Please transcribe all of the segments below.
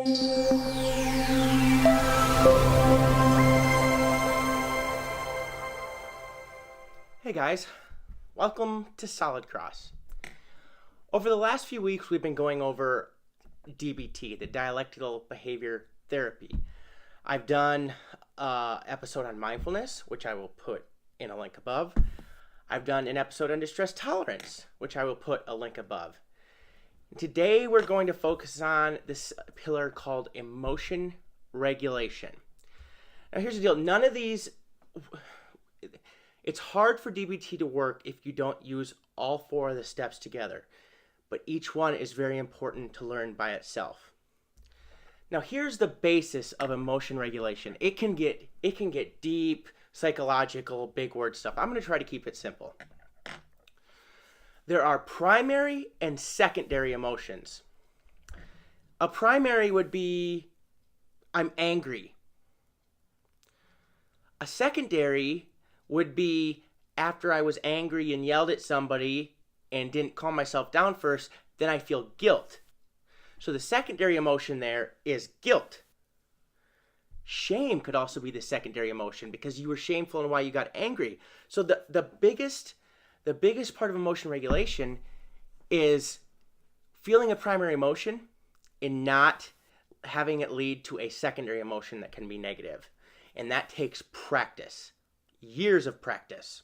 Hey guys, welcome to SolidCross. Over the last few weeks, we've been going over DBT, the dialectical behavior therapy. I've done an episode on mindfulness, which I will put in a link above. I've done an episode on distress tolerance, which I will put a link above. Today, we're going to focus on this pillar called emotion regulation. Now, here's the deal. None of these... It's hard for DBT to work if you don't use all four of the steps together, but each one is very important to learn by itself. Now, here's the basis of emotion regulation. It can get deep, psychological, big word stuff. I'm going to try to keep it simple. There are primary and secondary emotions. A primary would be, I'm angry. A secondary would be, after I was angry and yelled at somebody and didn't calm myself down first, then I feel guilt. So the secondary emotion there is guilt. Shame could also be the secondary emotion because you were shameful and why you got angry. So the biggest part of emotion regulation is feeling a primary emotion and not having it lead to a secondary emotion that can be negative. And that takes practice. Years of practice.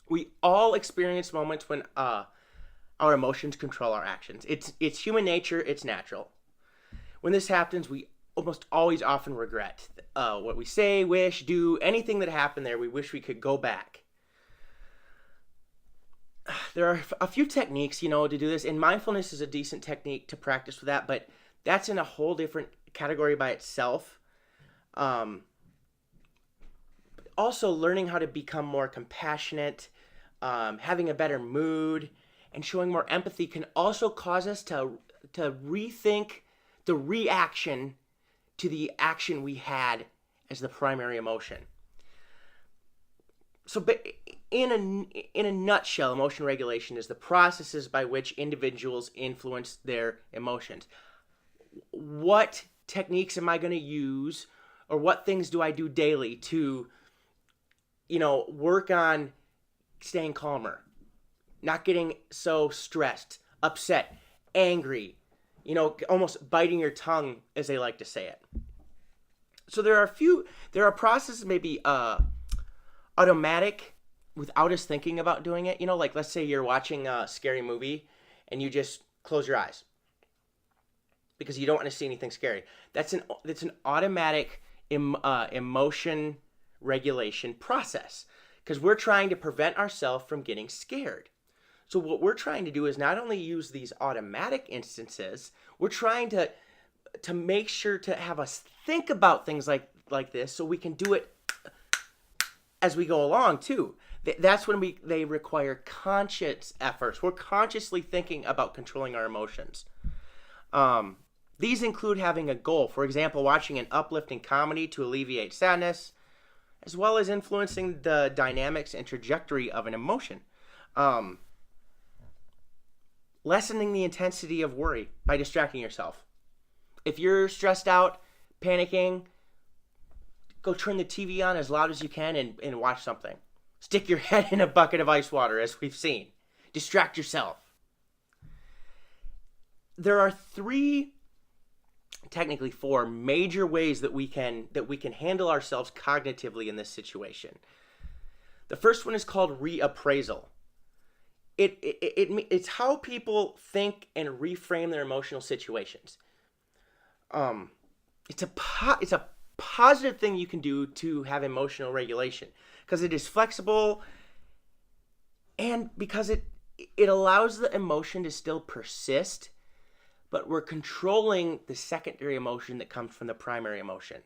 We all experience moments when our emotions control our actions. It's human nature. It's natural. When this happens, we almost always often regret what we say, wish, do, anything that happened there. We wish we could go back. There are a few techniques, to do this, and mindfulness is a decent technique to practice with that, but that's in a whole different category by itself. Also, learning how to become more compassionate, having a better mood, and showing more empathy can also cause us to rethink the reaction to the action we had as the primary emotion. So in a nutshell, emotion regulation is the processes by which individuals influence their emotions. What techniques am I going to use, or what things do I do daily to work on staying calmer, not getting so stressed, upset, angry, almost biting your tongue, as they like to say it. So there are processes maybe automatic without us thinking about doing it. Like let's say you're watching a scary movie and you just close your eyes because you don't want to see anything scary. That's an automatic emotion regulation process because we're trying to prevent ourselves from getting scared. So what we're trying to do is not only use these automatic instances, we're trying to make sure to have us think about things like this so we can do it as we go along too. That's when they require conscious efforts. We're consciously thinking about controlling our emotions. These include having a goal. For example, watching an uplifting comedy to alleviate sadness, as well as influencing the dynamics and trajectory of an emotion. Lessening the intensity of worry by distracting yourself. If you're stressed out, panicking, go turn the TV on as loud as you can and watch something. Stick your head in a bucket of ice water, as we've seen. Distract yourself. There are technically four major ways that we can handle ourselves cognitively in this situation. The first one is called reappraisal. It's how people think and reframe their emotional situations. It's a positive thing you can do to have emotional regulation because it is flexible and because it allows the emotion to still persist, but we're controlling the secondary emotion that comes from the primary emotion.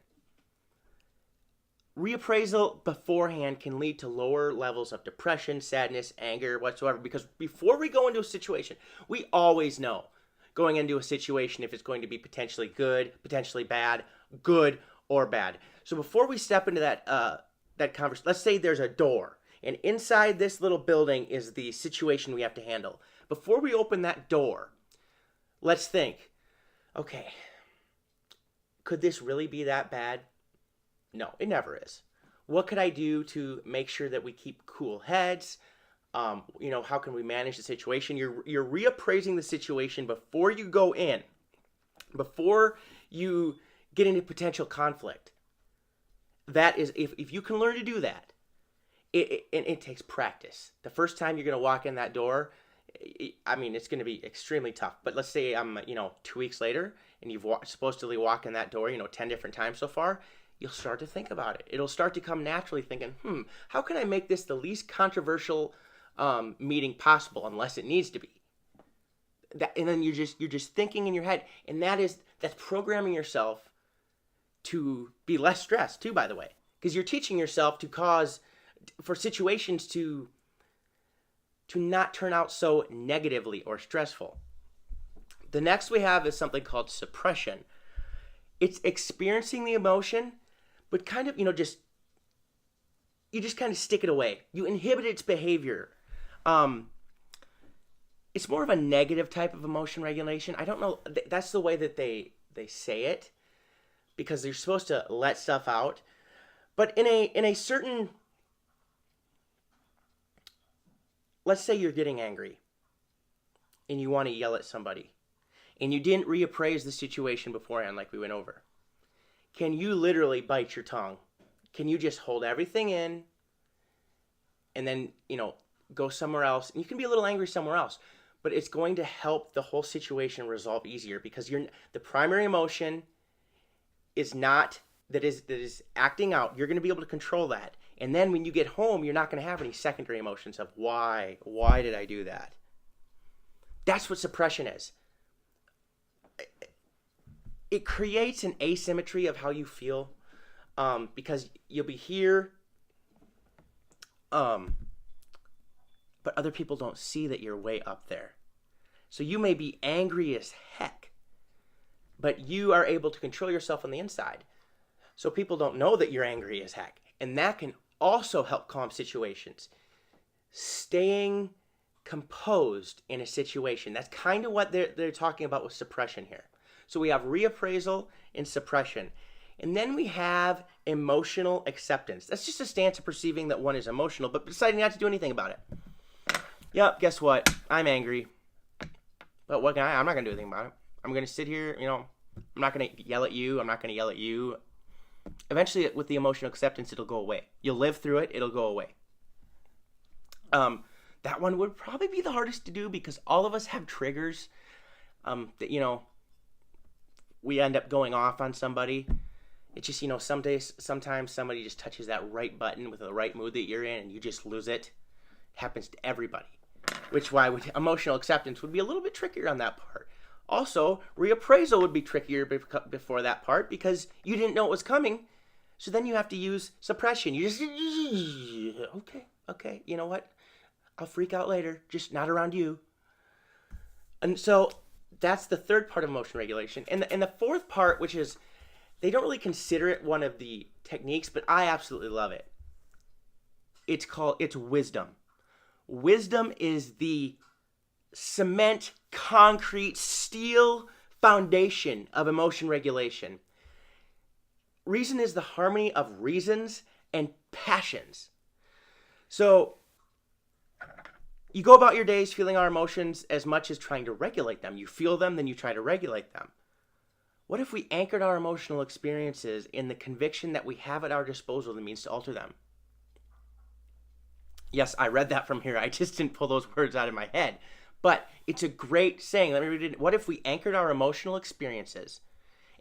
Reappraisal beforehand can lead to lower levels of depression, sadness, anger, whatsoever, because before we go into a situation, we always know going into a situation if it's going to be potentially good, potentially bad, good, or bad. So before we step into that conversation, let's say there's a door, and inside this little building is the situation we have to handle. Before we open that door, let's think, okay, Could this really be that bad? No, it never is. What could I do to make sure that we keep cool heads? How can we manage the situation? You're reappraising the situation before you go in, before you get into potential conflict. That is, if you can learn to do that, it takes practice. The first time you're going to walk in that door, it's going to be extremely tough. But let's say 2 weeks later, and you've supposedly walked in that door, 10 different times so far, you'll start to think about it. It'll start to come naturally, thinking, how can I make this the least controversial meeting possible, unless it needs to be. And then you're just thinking in your head, and that's programming yourself to be less stressed too, by the way, because you're teaching yourself for situations to not turn out so negatively or stressful. The next we have is something called suppression. It's experiencing the emotion, but kind of, you just kind of stick it away. You inhibit its behavior. It's more of a negative type of emotion regulation. I don't know. That's the way that they say it, because you're supposed to let stuff out. But in a certain, let's say you're getting angry and you want to yell at somebody and you didn't reappraise the situation beforehand like we went over. Can you literally bite your tongue? Can you just hold everything in and then, go somewhere else? And you can be a little angry somewhere else, but it's going to help the whole situation resolve easier, because the primary emotion is not that is acting out. You're going to be able to control that. And then when you get home, you're not going to have any secondary emotions of why did I do that? That's what suppression is. It creates an asymmetry of how you feel, because you'll be here, but other people don't see that you're way up there. So you may be angry as heck, but you are able to control yourself on the inside. So people don't know that you're angry as heck. And that can also help calm situations. Staying composed in a situation. That's kind of what they're talking about with suppression here. So we have reappraisal and suppression. And then we have emotional acceptance. That's just a stance of perceiving that one is emotional, but deciding not to do anything about it. Yep, guess what? I'm angry. But I'm not going to do anything about it. I'm going to sit here, I'm not going to yell at you. I'm not going to yell at you. Eventually, with the emotional acceptance, it'll go away. You'll live through it. It'll go away. That one would probably be the hardest to do, because all of us have triggers that, we end up going off on somebody. It's just, sometimes somebody just touches that right button with the right mood that you're in, and you just lose it. It happens to everybody. Which why emotional acceptance would be a little bit trickier on that part. Also, reappraisal would be trickier before that part, because you didn't know it was coming. So then you have to use suppression. You just, okay, you know what? I'll freak out later, just not around you. And so that's the third part of emotion regulation. And the fourth part, which is, they don't really consider it one of the techniques, but I absolutely love it. It's wisdom. Wisdom is the cement, concrete, steel foundation of emotion regulation. Reason is the harmony of reasons and passions. So you go about your days feeling our emotions as much as trying to regulate them. You feel them, then you try to regulate them. What if we anchored our emotional experiences in the conviction that we have at our disposal the means to alter them? Yes, I read that from here. I just didn't pull those words out of my head. But it's a great saying. Let me read it. What if we anchored our emotional experiences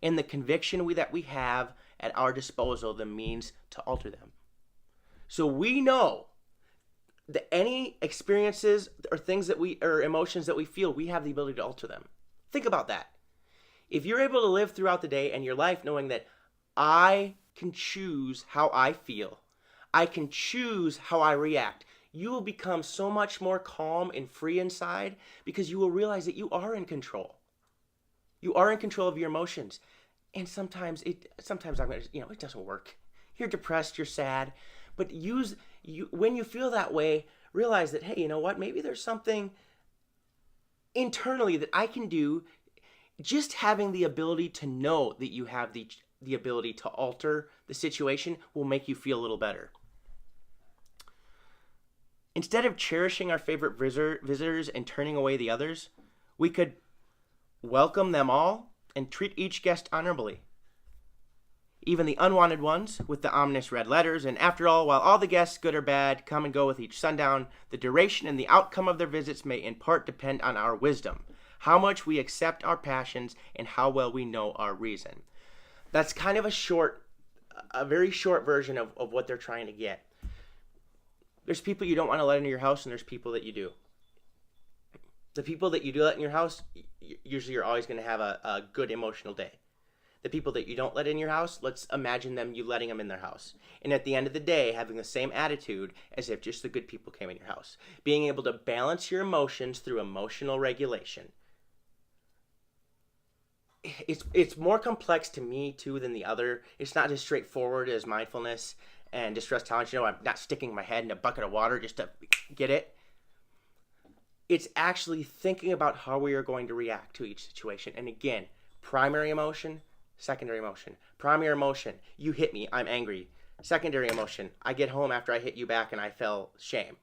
in the conviction that we have at our disposal the means to alter them? So we know that any experiences or emotions that we feel, we have the ability to alter them. Think about that. If you're able to live throughout the day and your life knowing that I can choose how I feel, I can choose how I react, you will become so much more calm and free inside, because you will realize that you are in control. You are in control of your emotions. And sometimes it doesn't work. You're depressed, you're sad, but when you feel that way, realize that, hey, you know what? Maybe there's something internally that I can do just having the ability to know that you have the ability to alter the situation will make you feel a little better. Instead of cherishing our favorite visitors and turning away the others, we could welcome them all and treat each guest honorably. Even the unwanted ones with the ominous red letters. And after all, while all the guests, good or bad, come and go with each sundown, the duration and the outcome of their visits may in part depend on our wisdom, how much we accept our passions, and how well we know our reason. That's kind of a very short version of what they're trying to get. There's people you don't want to let into your house, and there's people that you do. The people that you do let in your house, usually you're always going to have a good emotional day. The people that you don't let in your house, let's imagine you letting them in their house. And at the end of the day, having the same attitude as if just the good people came in your house. Being able to balance your emotions through emotional regulation. It's more complex to me, too, than the other. It's not as straightforward as mindfulness and distress tolerance. I'm not sticking my head in a bucket of water just to get it. It's actually thinking about how we are going to react to each situation. And again, primary emotion, secondary emotion. Primary emotion, you hit me, I'm angry. Secondary emotion, I get home after I hit you back and I feel shame.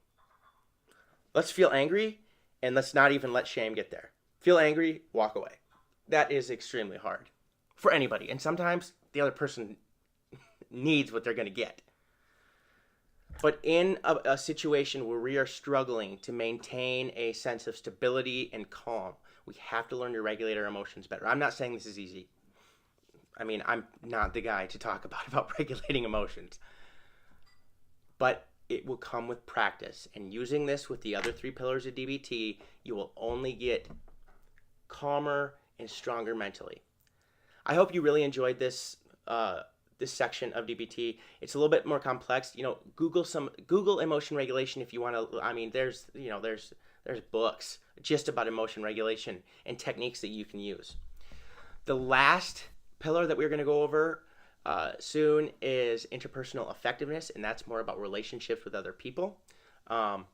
Let's feel angry, and let's not even let shame get there. Feel angry, walk away. That is extremely hard for anybody. And sometimes the other person needs what they're going to get. But in a situation where we are struggling to maintain a sense of stability and calm, we have to learn to regulate our emotions better. I'm not saying this is easy. I mean, I'm not the guy to talk about regulating emotions. But it will come with practice. And using this with the other 3 pillars of DBT, you will only get calmer and stronger mentally. I hope you really enjoyed this section of DBT. It's a little bit more complex. Google emotion regulation if you want to. I mean, there's books just about emotion regulation and techniques that you can use. The last pillar that we're going to go over soon is interpersonal effectiveness, and that's more about relationships with other people. I'll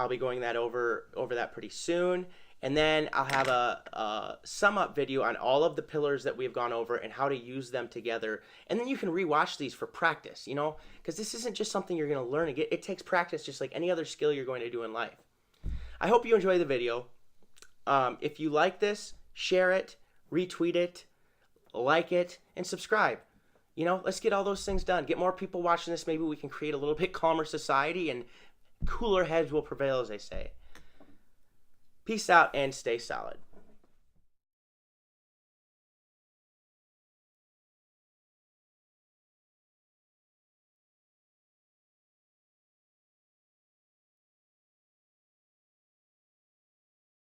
be going over that pretty soon. And then I'll have a sum up video on all of the pillars that we've gone over and how to use them together. And then you can rewatch these for practice, because this isn't just something you're going to learn. It takes practice just like any other skill you're going to do in life. I hope you enjoy the video. If you like this, share it, retweet it, like it, and subscribe. Let's get all those things done. Get more people watching this. Maybe we can create a little bit calmer society, and cooler heads will prevail, as they say. Peace out and stay solid.